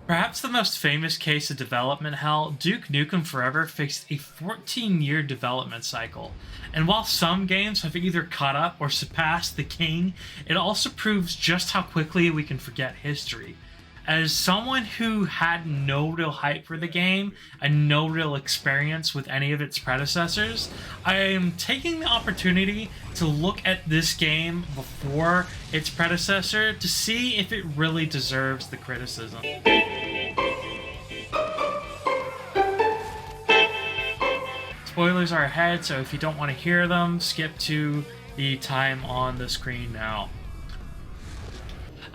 Perhaps the most famous case of development hell, Duke Nukem Forever faced a 14-year development cycle. And while some games have either caught up or surpassed the king, it also proves just how quickly we can forget history. As someone who had no real hype for the game and no real experience with any of its predecessors, I am taking the opportunity to look at this game before its predecessor to see if it really deserves the criticism. Spoilers are ahead, so if you don't want to hear them, skip to the time on the screen now.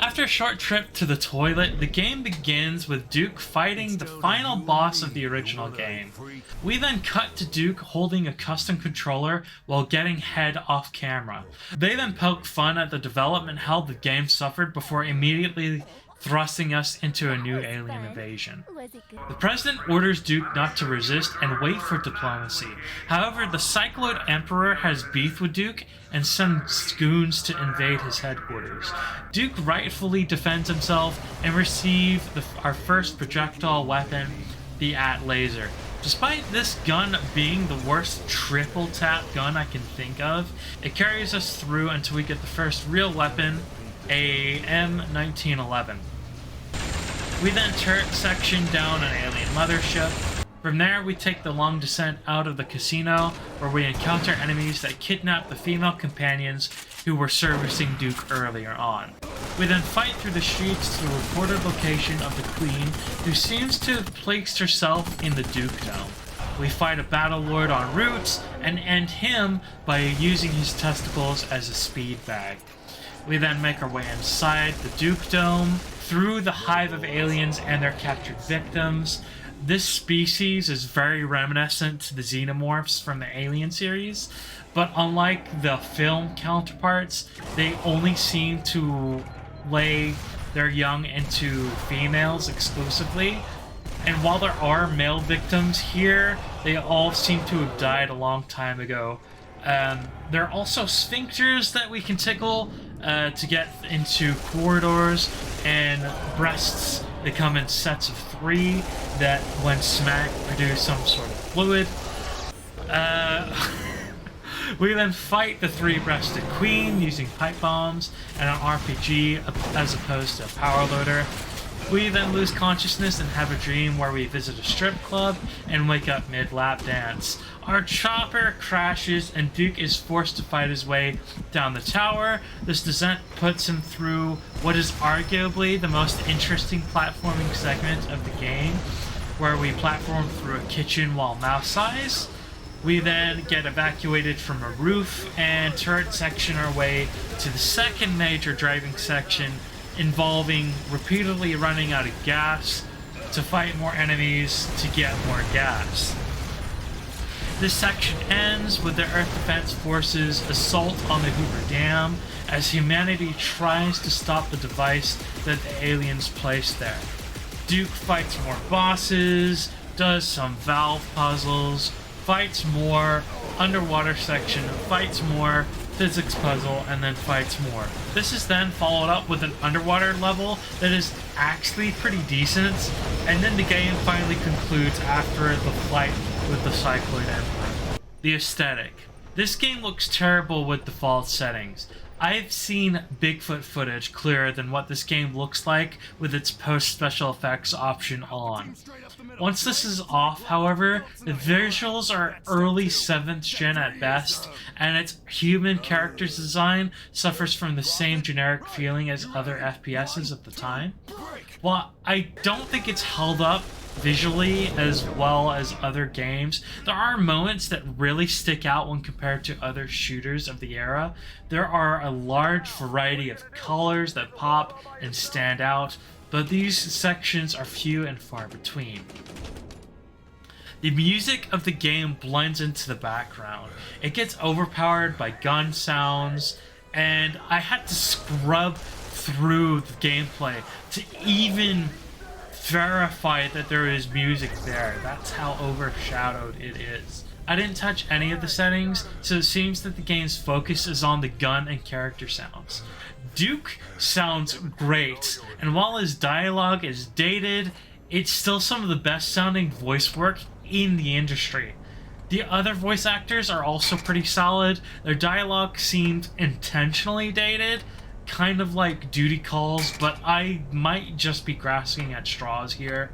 After a short trip to the toilet, the game begins with Duke fighting the final boss of the original game. We then cut to Duke holding a custom controller while getting head off camera. They then poke fun at the development hell the game suffered before immediately thrusting us into a new alien invasion. The president orders Duke not to resist and wait for diplomacy. However, the Cycloid Emperor has beef with Duke and sends goons to invade his headquarters. Duke rightfully defends himself and receives our first projectile weapon, the AT-Laser. Despite this gun being the worst triple tap gun I can think of, it carries us through until we get the first real weapon, a M1911. We then turret section down an alien mothership. From there, we take the long descent out of the casino, where we encounter enemies that kidnap the female companions who were servicing Duke earlier on. We then fight through the streets to the reported location of the Queen, who seems to have placed herself in the Duke Dome. We fight a battle lord en route and end him by using his testicles as a speed bag. We then make our way inside the Duke Dome, through the hive of aliens and their captured victims. This species is very reminiscent to the xenomorphs from the Alien series, but unlike the film counterparts, they only seem to lay their young into females exclusively. And while there are male victims here, they all seem to have died a long time ago. There are also sphincters that we can tickle to get into corridors, and breasts that come in sets of 3 that, when smacked, produce some sort of fluid. We then fight the 3-breasted queen using pipe bombs and an RPG as opposed to a power loader. We then lose consciousness and have a dream where we visit a strip club and wake up mid-lap dance. Our chopper crashes and Duke is forced to fight his way down the tower. This descent puts him through what is arguably the most interesting platforming segment of the game, where we platform through a kitchen while mouse size. We then get evacuated from a roof and turret section our way to the second major driving section, involving repeatedly running out of gas to fight more enemies to get more gas. This section ends with the Earth Defense Forces' assault on the Hoover Dam as humanity tries to stop the device that the aliens placed there. Duke fights more bosses, does some valve puzzles, fights more underwater section, fights more physics puzzle, and then fights more. This is then followed up with an underwater level that is actually pretty decent, and then the game finally concludes after the fight with the Cycloid Emperor. The aesthetic. This game looks terrible with default settings. I've seen Bigfoot footage clearer than what this game looks like with its post-special effects option on. Once this is off, however, the visuals are early 7th gen at best, and its human character's design suffers from the same generic feeling as other FPSs at the time. While I don't think it's held up visually as well as other games, there are moments that really stick out when compared to other shooters of the era. There are a large variety of colors that pop and stand out, but these sections are few and far between. The music of the game blends into the background. It gets overpowered by gun sounds, and I had to scrub through the gameplay to even verify that there is music there. That's how overshadowed it is I didn't touch any of the settings, so it seems that the game's focus is on the gun and character sounds. Duke sounds great, and while his dialogue is dated, it's still some of the best sounding voice work in the industry. The other voice actors are also pretty solid. Their dialogue seemed intentionally dated, kind of like duty calls, but I might just be grasping at straws here.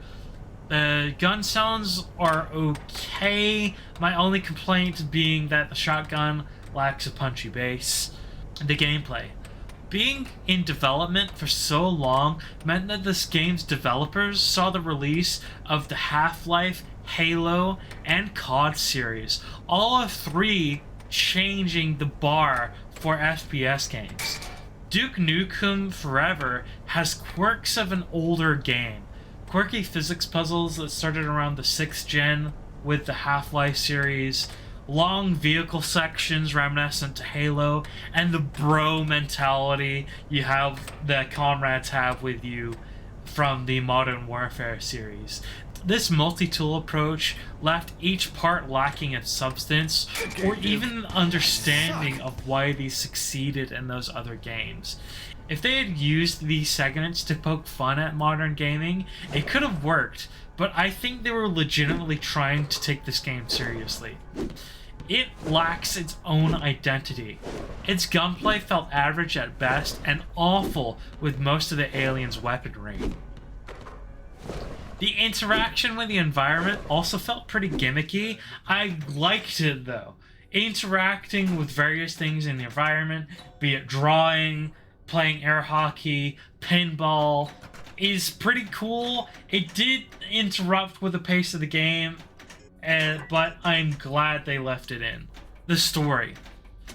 The gun sounds are okay, my only complaint being that the shotgun lacks a punchy base. The gameplay. Being in development for so long meant that this game's developers saw the release of the Half-Life, Halo, and COD series, all of three changing the bar for FPS games. Duke Nukem Forever has quirks of an older game. Quirky physics puzzles that started around the 6th gen with the Half-Life series, long vehicle sections reminiscent to Halo, and the bro mentality you have that comrades have with you from the Modern Warfare series. This multi-tool approach left each part lacking in substance or even understanding of why these succeeded in those other games. If they had used these segments to poke fun at modern gaming, it could have worked, but I think they were legitimately trying to take this game seriously. It lacks its own identity. Its gunplay felt average at best and awful with most of the aliens' weaponry. The interaction with the environment also felt pretty gimmicky. I liked it though. Interacting with various things in the environment, be it drawing, playing air hockey, pinball, is pretty cool. It did interrupt with the pace of the game, but I'm glad they left it in. The story.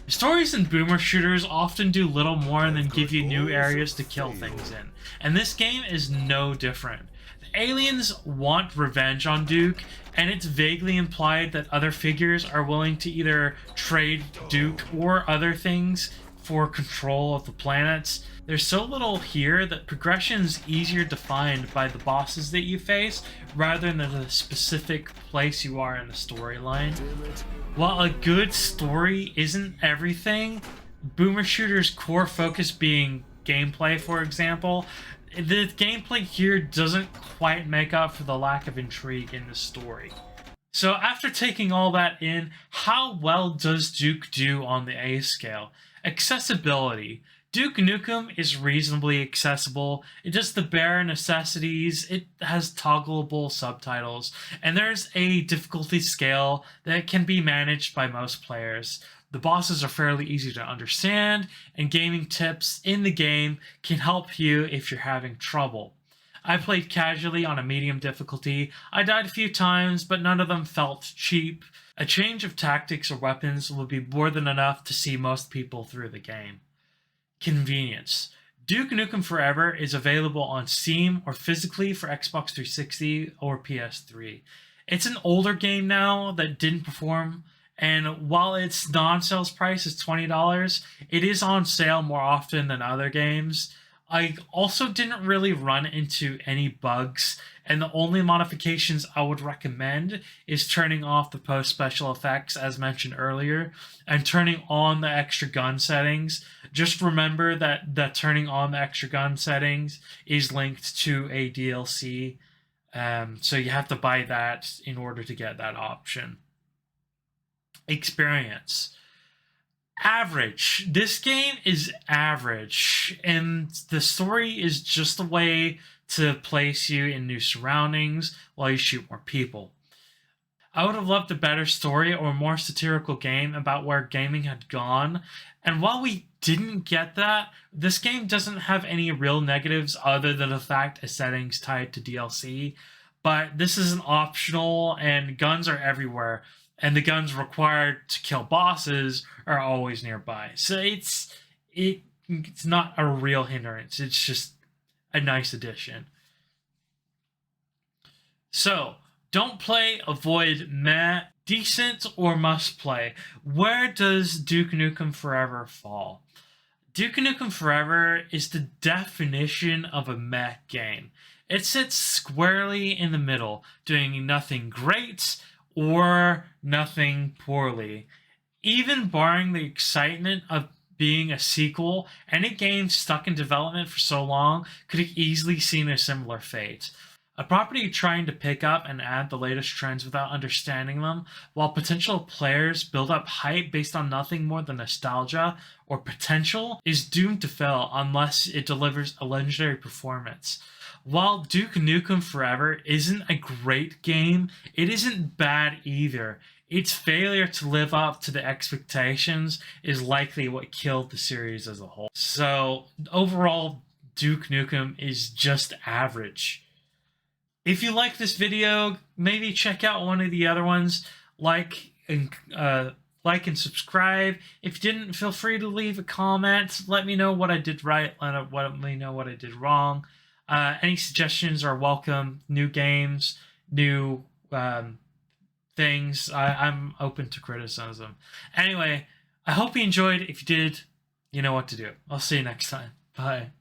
Stories in boomer shooters often do little more than give you new areas to kill things in, and this game is no different. The aliens want revenge on Duke, and it's vaguely implied that other figures are willing to either trade Duke or other things for control of the planets. There's so little here that progression is easier defined by the bosses that you face rather than the specific place you are in the storyline. While a good story isn't everything, boomer shooter's core focus being gameplay, for example, the gameplay here doesn't quite make up for the lack of intrigue in the story. So after taking all that in, how well does Duke do on the A scale? Accessibility. Duke Nukem is reasonably accessible. It does the bare necessities, it has toggleable subtitles, and there's a difficulty scale that can be managed by most players. The bosses are fairly easy to understand, and gaming tips in the game can help you if you're having trouble. I played casually on a medium difficulty. I died a few times, but none of them felt cheap. A change of tactics or weapons will be more than enough to see most people through the game. Convenience. Duke Nukem Forever is available on Steam or physically for Xbox 360 or PS3. It's an older game now that didn't perform, and while its non-sales price is $20, it is on sale more often than other games. I also didn't really run into any bugs, and the only modifications I would recommend is turning off the post-special effects as mentioned earlier, and turning on the extra gun settings. Just remember that turning on the extra gun settings is linked to a DLC, so you have to buy that in order to get that option. Experience. Average. This game is average, and the story is just a way to place you in new surroundings while you shoot more people. I would have loved a better story or a more satirical game about where gaming had gone, and while we didn't get that, this game doesn't have any real negatives other than the fact a setting's tied to DLC, but this isn't optional and guns are everywhere, and the guns required to kill bosses are always nearby. So it's not a real hindrance. It's just a nice addition. So, don't play, avoid, meh, decent, or must play. Where does Duke Nukem Forever fall? Duke Nukem Forever is the definition of a meh game. It sits squarely in the middle, doing nothing great or nothing poorly. Even barring the excitement of being a sequel, any game stuck in development for so long could have easily seen a similar fate. A property trying to pick up and add the latest trends without understanding them, while potential players build up hype based on nothing more than nostalgia or potential, is doomed to fail unless it delivers a legendary performance. While Duke Nukem Forever isn't a great game, it isn't bad either. Its failure to live up to the expectations is likely what killed the series as a whole. So, overall, Duke Nukem is just average. If you like this video, maybe check out one of the other ones. Like and subscribe. If you didn't, feel free to leave a comment. Let me know what I did right. Let me know what I did wrong. Any suggestions are welcome. New games, new things. I'm open to criticism. Anyway, I hope you enjoyed. If you did, you know what to do. I'll see you next time. Bye.